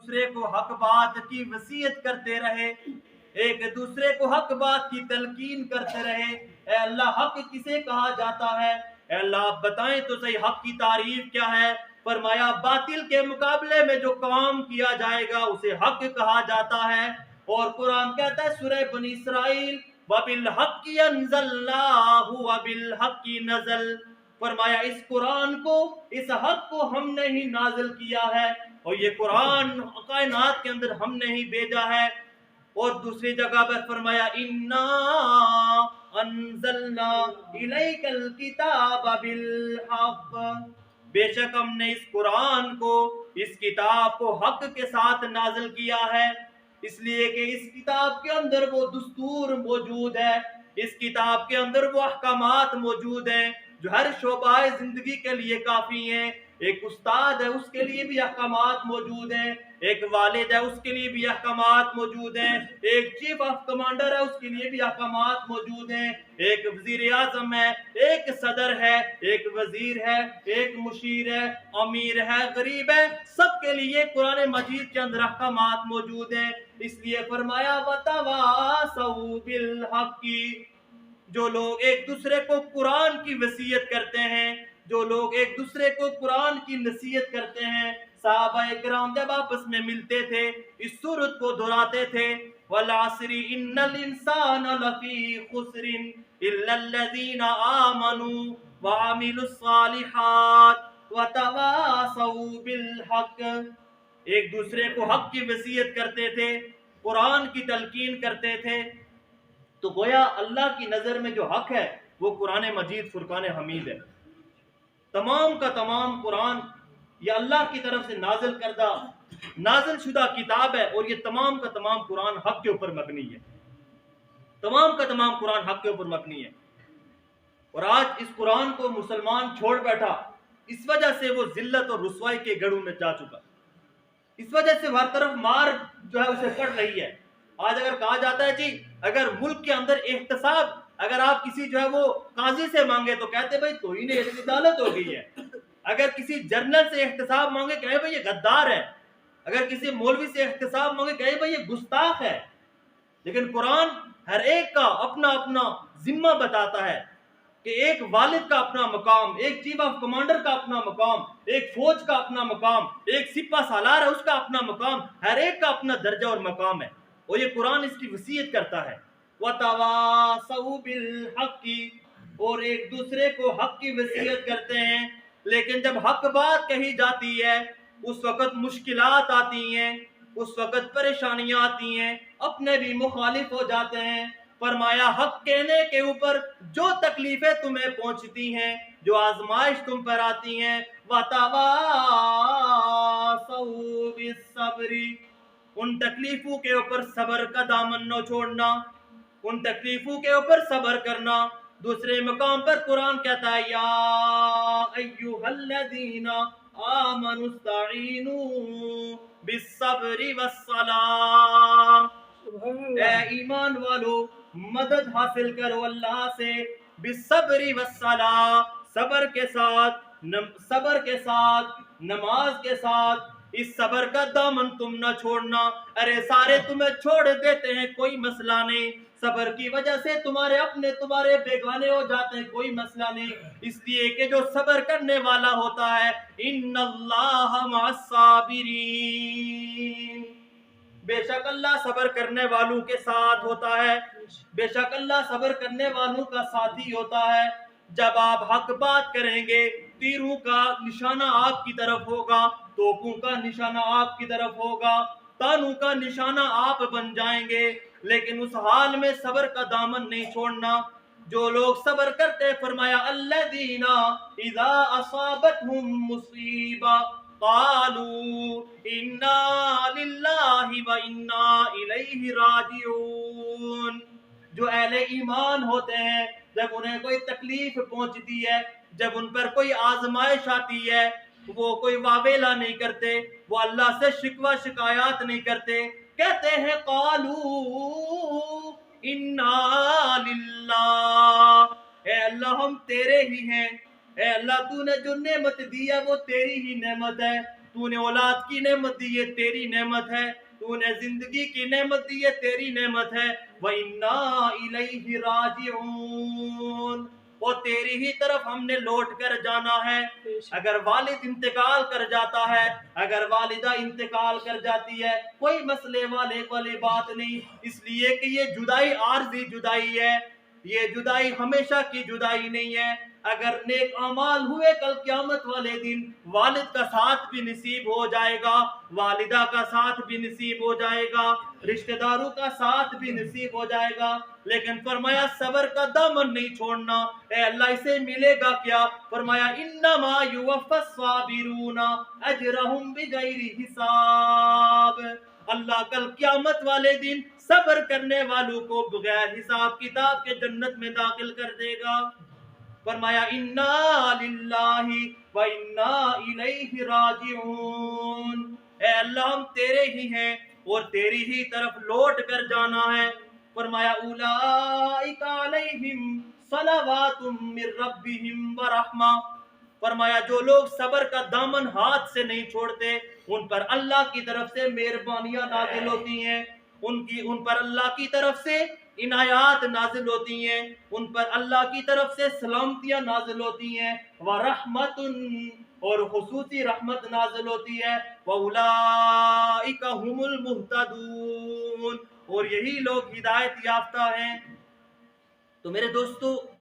دوسرے کو حق بات کی وصیت کرتے رہے، ایک دوسرے کو حق بات کی تلقین کرتے رہے۔ اے اللہ حق کسے کہا جاتا ہے؟ اے اللہ آپ بتائیں تو صحیح حق کی تعریف کیا ہے؟ فرمایا باطل کے مقابلے میں جو کام کیا جائے گا اسے حق کہا جاتا ہے۔ اور قرآن کہتا ہے سورہ بنی اسرائیل وَبِالْحَقِّ أَنزَلْنَاهُ وَبِالْحَقِّ نَزَلَ، فرمایا اس قرآن کو، اس حق کو ہم نے ہی نازل کیا ہے، اور یہ قرآن کائنات کے اندر ہم نے ہی بھیجا ہے۔ اور دوسری جگہ پر فرمایا اِنَّا أَنزَلْنَا إِلَيْكَ الْكِتَابَ بِالْحَقِّ، بے شک ہم نے اس قرآن کو، اس کتاب کو حق کے ساتھ نازل کیا ہے، اس لیے کہ اس کتاب کے اندر وہ دستور موجود ہے، اس کتاب کے اندر وہ احکامات موجود ہیں جو ہر شعبہ زندگی کے لیے کافی ہیں۔ ایک استاد ہے اس کے لیے بھی احکامات موجود ہیں، ایک والد ہے اس کے لیے بھی احکامات موجود ہیں، ایک چیف آف کمانڈر ہے اس کے لیے بھی احکامات موجود ہیں، ایک وزیر اعظم ہے، ایک صدر ہے، ایک وزیر ہے، ایک مشیر ہے، امیر ہے، غریب ہے، سب کے لیے قرآن مجید کے اندر احکامات موجود ہیں۔ اس لیے فرمایا وَتَوَاصَوْا بِالْحَقِّ، جو لوگ ایک دوسرے کو قرآن کی وصیت کرتے ہیں، جو لوگ ایک دوسرے کو قرآن کی نصیحت کرتے ہیں، صحابہ کرام جب آپس میں ملتے تھے اس سورت کو دہراتے تھے وَالْعَصْرِ إِنَّ الْإِنسَانَ لَفِي خُسْرٍ إِلَّا الَّذِينَ آمَنُوا وَعَمِلُوا الصَّالِحَاتِ وَتَوَاصَوْا بِالْحَقِّ، ایک دوسرے کو حق کی وصیت کرتے تھے، قرآن کی تلقین کرتے تھے۔ تو گویا اللہ کی نظر میں جو حق ہے وہ قرآن مجید فرقان حمید ہے۔ تمام کا تمام قرآن یہ اللہ کی طرف سے نازل کردہ، نازل شدہ کتاب ہے، اور یہ تمام کا تمام قرآن حق کے اوپر مبنی ہے، تمام کا تمام قرآن حق کے اوپر مبنی ہے۔ اور آج اس قرآن کو مسلمان چھوڑ بیٹھا، اس وجہ سے وہ ذلت اور رسوائی کے گڑھوں میں جا چکا، اس وجہ سے ہر طرف مار جو ہے اسے پڑ رہی ہے۔ آج اگر کہا جاتا ہے جی اگر ملک کے اندر احتساب اگر آپ کسی جو ہے وہ قاضی سے مانگے تو کہتے بھائی توہین عدالت ہو گئی ہے، اگر کسی جرنل سے احتساب مانگے کہے بھائی یہ غدار ہے، اگر کسی مولوی سے احتساب مانگے کہے بھائی یہ گستاخ ہے۔ لیکن قرآن ہر ایک کا اپنا اپنا ذمہ بتاتا ہے کہ ایک والد کا اپنا مقام، ایک چیف آف کمانڈر کا اپنا مقام، ایک فوج کا اپنا مقام، ایک سپہ سالار ہے اس کا اپنا مقام، ہر ایک کا اپنا درجہ اور مقام ہے، اور یہ قرآن اس کی وصیت کرتا ہے وَتَوَاصَوْا بِالْحَقِّ، اور ایک دوسرے کو حق کی وصیت کرتے ہیں۔ لیکن جب حق بات کہی جاتی ہے اس وقت مشکلات آتی ہیں، اس وقت پریشانیاں آتی ہیں، اپنے بھی مخالف ہو جاتے ہیں۔ فرمایا حق کہنے کے اوپر جو تکلیفیں تمہیں پہنچتی ہیں، جو آزمائش تم پر آتی ہیں، وَتَوَاصَوْا بِالصَّبْرِ، ان تکلیفوں کے اوپر صبر کا دامن نہ چھوڑنا، ان تکلیفوں کے اوپر صبر کرنا۔ دوسرے مقام پر قرآن کہتا ہے یا ایھا الذین آمنوا استعینوا بالصبر والصلاۃ، اے ایمان والو مدد حاصل کرو اللہ سے، بالصبر والصلاۃ، صبر کے ساتھ، صبر کے ساتھ، نماز کے ساتھ۔ اس صبر کا دامن تم نہ چھوڑنا۔ ارے سارے تمہیں چھوڑ دیتے ہیں کوئی مسئلہ نہیں، صبر کی وجہ سے تمہارے اپنے تمہارے بیگانے ہو جاتے ہیں کوئی مسئلہ نہیں، اس لیے کہ جو صبر کرنے والا ہوتا ہے ان اللہ مع الصابرین، بے شک اللہ صبر کرنے والوں کے ساتھ ہوتا ہے، بے شک اللہ صبر کرنے والوں کا ساتھی ہوتا ہے۔ جب آپ حق بات کریں گے تیروں کا نشانہ آپ کی طرف ہوگا، توپوں کا نشانہ آپ کی طرف ہوگا، تانوں کا نشانہ آپ بن جائیں گے، لیکن اس حال میں صبر کا دامن نہیں چھوڑنا۔ جو لوگ صبر کرتے، فرمایا الذین اذا اصابتهم مصیبہ قالوا انا للہ وانا الیہ راجعون، جو اہل ایمان ہوتے ہیں جب انہیں کوئی تکلیف پہنچتی ہے، جب ان پر کوئی آزمائش آتی ہے، وہ کوئی واویلا نہیں کرتے، وہ اللہ سے شکوہ شکایات نہیں کرتے، کہتے ہیں قالوا انا للہ، اے اللہ ہم تیرے ہی ہیں، اے اللہ تو نے جو نعمت دی ہے وہ تیری ہی نعمت ہے، تو نے اولاد کی نعمت دی یہ تیری نعمت ہے، تو نے زندگی کی نعمت دی یہ تیری نعمت ہے، وَإِنَّا إِلَيْهِ رَاجِعُونَ، اور تیری ہی طرف ہم نے لوٹ کر جانا ہے۔ اگر والد انتقال کر جاتا ہے، اگر والدہ انتقال کر جاتی ہے، کوئی مسئلے والی بات نہیں، اس لیے کہ یہ جدائی عارضی جدائی ہے، یہ جدائی ہمیشہ کی جدائی نہیں ہے۔ اگر نیک اعمال ہوئے کل قیامت والے دن والد کا ساتھ بھی نصیب ہو جائے گا، والدہ کا ساتھ بھی نصیب ہو جائے گا، رشتہ داروں کا ساتھ بھی نصیب ہو جائے گا، لیکن فرمایا صبر کا دامن نہیں چھوڑنا۔ اے اللہ اسے ملے گا کیا؟ فرمایا انما یوفی الصابرون اجرہم بغیر حساب، اللہ کل قیامت والے دن صبر کرنے والوں کو بغیر حساب کتاب کے جنت میں داخل کر دے گا۔ فرمایا انا للہ و انا الیہ راجعون، اے اللہ ہم تیرے ہی ہیں اور تیری ہی طرف لوٹ کر جانا ہے۔ فرمایا اولئک علیہم صلوات من ربہم ورحمہ، فرمایا جو لوگ صبر کا دامن ہاتھ سے نہیں چھوڑتے ان پر اللہ کی طرف سے مہربانیاں نازل ہوتی ہیں، ان پر اللہ کی طرف سے عنایات نازل ہوتی ہیں، ان پر اللہ کی طرف سے سلامتیاں نازل ہوتی ہیں، وَرَحْمَةٌ، اور خصوصی رحمت نازل ہوتی ہے، وَأُولَئِكَ هُمُ الْمُهْتَدُونَ، اور یہی لوگ ہدایت یافتہ ہیں۔ تو میرے دوستو